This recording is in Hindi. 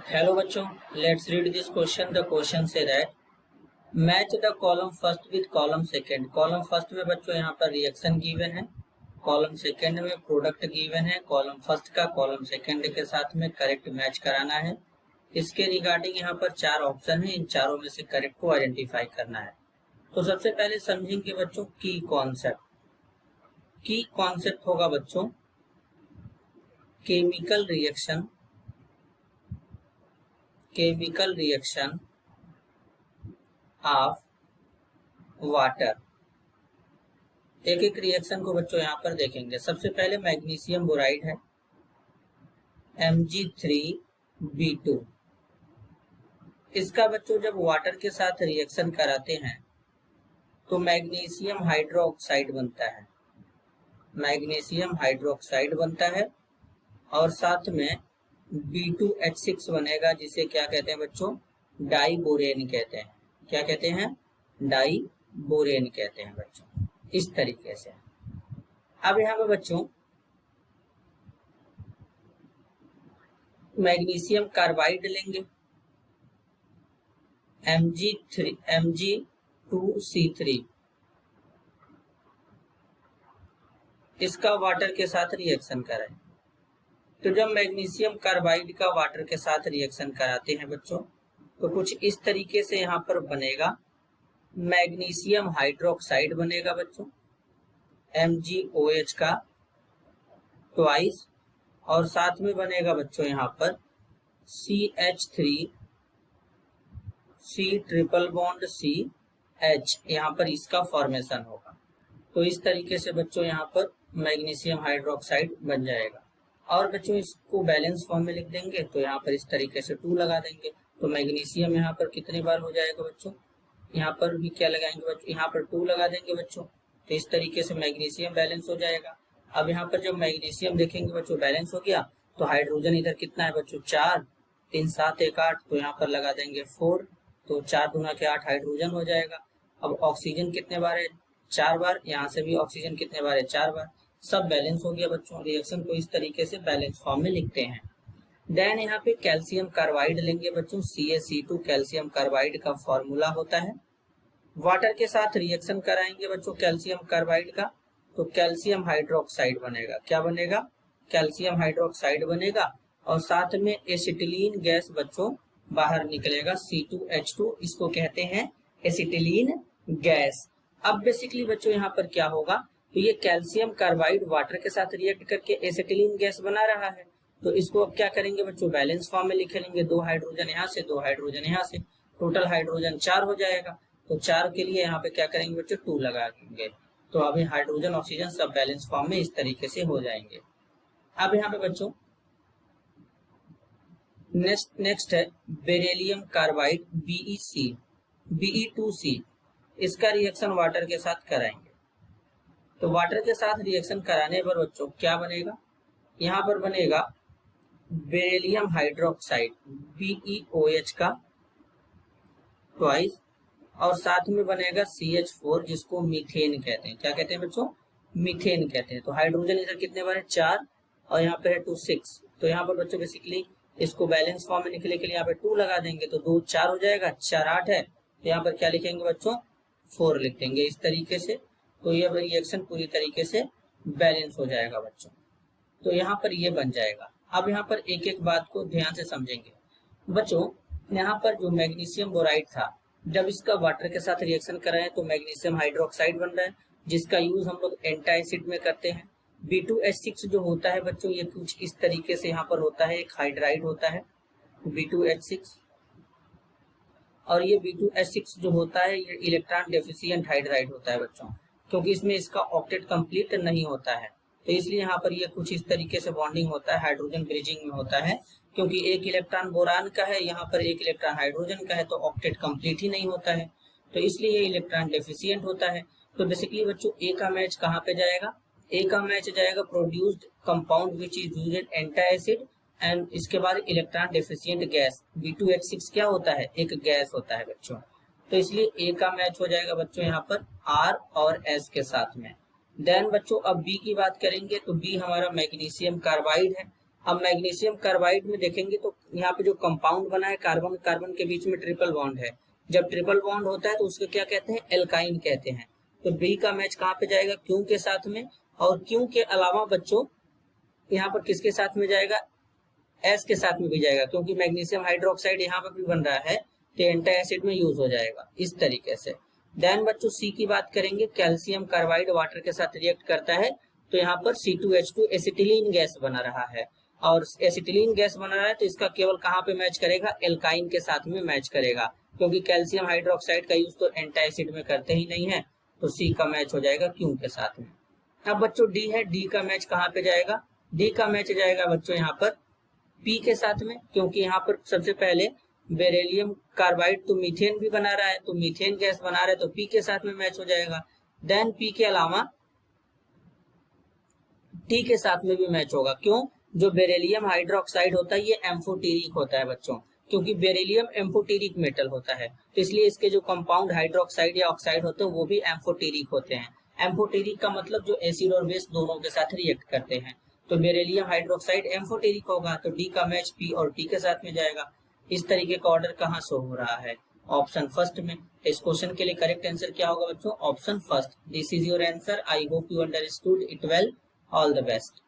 Hello बच्चों, let's read this question. The question say that match the column first with column second. column first में बच्चों यहाँ पर रिएक्शन गिवन है, column second में प्रोडक्ट गिवन है. column first का column second के साथ में करेक्ट मैच कराना है. इसके रिगार्डिंग यहाँ पर चार ऑप्शन है, इन चारों में से करेक्ट को आइडेंटिफाई करना है. तो सबसे पहले समझेंगे बच्चों की कॉन्सेप्ट. की कॉन्सेप्ट होगा बच्चों केमिकल रिएक्शन ऑफ वाटर. एक एक रिएक्शन को बच्चों यहाँ पर देखेंगे. सबसे पहले मैग्नीशियम बोराइड है Mg3B2. इसका बच्चों जब वाटर के साथ रिएक्शन कराते हैं तो मैग्नीशियम हाइड्रोक्साइड बनता है और साथ में B2H6 बनेगा, जिसे क्या कहते हैं बच्चों, डाइबोरेन कहते हैं. क्या कहते हैं? डाइबोरेन कहते हैं बच्चों. इस तरीके से. अब यहाँ पे बच्चों मैग्नीशियम कार्बाइड लेंगे Mg2C3. इसका वाटर के साथ रिएक्शन कराएं. तो जब मैग्नीशियम कार्बाइड का वाटर के साथ रिएक्शन कराते हैं बच्चों तो कुछ इस तरीके से यहाँ पर बनेगा. मैग्नीशियम हाइड्रोक्साइड बनेगा बच्चों MgOH का ट्वाइस, और साथ में बनेगा बच्चों यहाँ पर CH3C ट्रिपल बॉन्ड CH. यहाँ पर इसका फॉर्मेशन होगा. तो इस तरीके से बच्चों यहाँ पर मैग्नीशियम हाइड्रोक्साइड बन जाएगा. और बच्चों इसको बैलेंस फॉर्म में लिख देंगे तो यहाँ पर इस तरीके से 2 लगा देंगे. तो मैग्नीशियम यहाँ पर कितने बार हो जाएगा बच्चों, यहाँ पर भी क्या लगाएंगे बच्चों, यहाँ पर 2 लगा देंगे बच्चों. तो इस तरीके से मैग्नीशियम बैलेंस हो जाएगा. अब यहाँ पर जब मैग्नीशियम देखेंगे बच्चों बैलेंस हो गया तो हाइड्रोजन इधर कितना है बच्चों, 4, 3 7 1 8. तो यहाँ पर लगा देंगे 4. तो 4 दूना के 8 हाइड्रोजन हो जाएगा. अब ऑक्सीजन कितने बार है, 4 बार. यहाँ से भी ऑक्सीजन कितने बार है, 4 बार. सब बैलेंस हो गया बच्चों. रिएक्शन को इस तरीके से बैलेंस फॉर्म में लिखते हैं. देन यहाँ पे कैल्शियम कार्बाइड लेंगे बच्चों CaC2. कैल्शियम कार्बाइड का फॉर्मूला होता है. वाटर के साथ रिएक्शन कराएंगे बच्चों कैल्शियम कार्बाइड का तो कैल्शियम हाइड्रोक्साइड बनेगा. क्या बनेगा? कैल्शियम हाइड्रोक्साइड बनेगा. और साथ में एसिटिलीन गैस बच्चों बाहर निकलेगा C2H2. इसको कहते हैं एसिटिलीन गैस. अब बेसिकली बच्चों यहाँ पर क्या होगा, तो ये कैल्शियम कार्बाइड वाटर के साथ रिएक्ट करके एसिटिलीन गैस बना रहा है. तो इसको अब क्या करेंगे बच्चों, बैलेंस फॉर्म में लिख लेंगे. 2 हाइड्रोजन यहाँ से, 2 हाइड्रोजन यहाँ से. टोटल हाइड्रोजन 4 हो जाएगा. तो 4 के लिए यहाँ पे क्या करेंगे बच्चों, 2 लगा देंगे. तो अभी हाइड्रोजन ऑक्सीजन सब बैलेंस फॉर्म में इस तरीके से हो जाएंगे. अब यहाँ पे बच्चों नेक्स्ट है बेरिलियम कार्बाइड Be2C. इसका रिएक्शन वाटर के साथ कराएंगे. तो वाटर के साथ रिएक्शन कराने पर बच्चों क्या बनेगा, यहाँ पर बनेगा बेरिलियम हाइड्रोक्साइड BeOH का ट्वाइस, और साथ में बनेगा CH4 जिसको मीथेन कहते हैं. क्या कहते हैं बच्चों, मीथेन कहते हैं. तो हाइड्रोजन इधर कितने बार है, 4, और यहाँ पे है 2 6. तो यहाँ पर बच्चों बेसिकली इसको बैलेंस फॉर्म में लिखने के लिए यहाँ पे 2 लगा देंगे. तो 2 4 हो जाएगा, 4 8 है. तो यहाँ पर क्या लिखेंगे बच्चों, 4 लिख देंगे इस तरीके से. तो ये रिएक्शन पूरी तरीके से बैलेंस हो जाएगा बच्चों. तो यहाँ पर ये बन जाएगा. अब यहाँ पर एक एक बात को ध्यान से समझेंगे बच्चों. यहाँ पर जो मैग्नीशियम बोराइड था, जब इसका वाटर के साथ रिएक्शन कराएं तो मैग्नीशियम हाइड्रोक्साइड बन रहा है, जिसका यूज हम लोग एंटासिड में करते हैं. B2H6 जो होता है बच्चों ये कुछ इस तरीके से यहाँ पर होता है. एक हाइड्राइड होता है B2H6, और ये B2H6 जो होता है ये इलेक्ट्रॉन डेफिशिएंट हाइड्राइड होता है बच्चों, क्योंकि इसमें इसका ऑक्टेट कंप्लीट नहीं होता है. तो इसलिए यहाँ पर ये कुछ इस तरीके से बॉन्डिंग होता है, हाइड्रोजन ब्रिजिंग में होता है. क्योंकि एक इलेक्ट्रॉन बोरान का है, यहाँ पर एक इलेक्ट्रॉन हाइड्रोजन का है, तो ऑक्टेट कंप्लीट ही नहीं होता है. तो इसलिए ये इलेक्ट्रॉन डेफिशिएंट होता है. तो बेसिकली बच्चों ए का मैच कहाँ पे जाएगा, ए का मैच जाएगा produced compound which is used in antacid, and इसके बाद इलेक्ट्रॉन डेफिशिएंट गैस B2H6 क्या होता है, एक गैस होता है बच्चों. तो इसलिए ए का मैच हो जाएगा बच्चों यहाँ पर R और S के साथ में. देन बच्चों अब बी की बात करेंगे तो बी हमारा मैग्नीशियम कार्बाइड है. अब मैग्नीशियम कार्बाइड में देखेंगे तो यहाँ पे जो कंपाउंड बना है कार्बन कार्बन के बीच में ट्रिपल बॉन्ड है। जब ट्रिपल बॉन्ड होता है तो उसको क्या कहते हैं, एल्काइन कहते हैं। तो बी का मैच कहाँ पे जाएगा, क्यू के साथ में। और क्यू के अलावा बच्चों यहाँ पर किसके साथ में जाएगा, एस के साथ में भी जाएगा, क्योंकि मैग्नीशियम हाइड्रोक्साइड यहाँ पर भी बन रहा है तो एंटी एसिड में यूज हो जाएगा इस तरीके से। देन बच्चों सी की बात करेंगे, कैल्शियम कार्बाइड वाटर के साथ रिएक्ट करता है तो यहाँ पर C2H2 एसिटिलीन गैस बना रहा है। और एसिटिलीन गैस बना रहा है तो इसका केवल कहाँ पे मैच करेगा, एल्काइन के साथ में मैच करेगा, क्योंकि कैल्शियम हाइड्रोक्साइड का यूज तो एंटी एसिड में करते ही नहीं है। तो सी का मैच हो जाएगा क्यू के साथ में। अब बच्चों डी है, डी का मैच कहाँ पे जाएगा, डी का मैच जाएगा बच्चों यहाँ पर पी के साथ में, क्योंकि यहाँ पर सबसे पहले बेरिलियम कार्बाइड तो मीथेन भी बना रहा है, तो मीथेन गैस बना रहा है तो पी के साथ में मैच हो जाएगा। देन पी के अलावा टी के साथ में भी मैच होगा। क्यों, जो बेरिलियम हाइड्रोक्साइड होता है ये एम्फोटेरिक होता है बच्चों, क्योंकि बेरिलियम एम्फोटेरिक मेटल होता है, तो इसलिए इसके जो कंपाउंड हाइड्रोक्साइड या ऑक्साइड होते हैं वो भी एम्फोटेरिक होते हैं। एम्फोटेरिक का मतलब जो एसिड और बेस दोनों के साथ रिएक्ट करते हैं। तो बेरिलियम हाइड्रोक्साइड एम्फोटेरिक होगा तो डी का मैच पी और टी के साथ में जाएगा। इस तरीके का ऑर्डर कहाँ शो हो रहा है, ऑप्शन फर्स्ट में। इस क्वेश्चन के लिए करेक्ट आंसर क्या होगा बच्चों, option first. This is your answer. I hope you understood it well. All the best.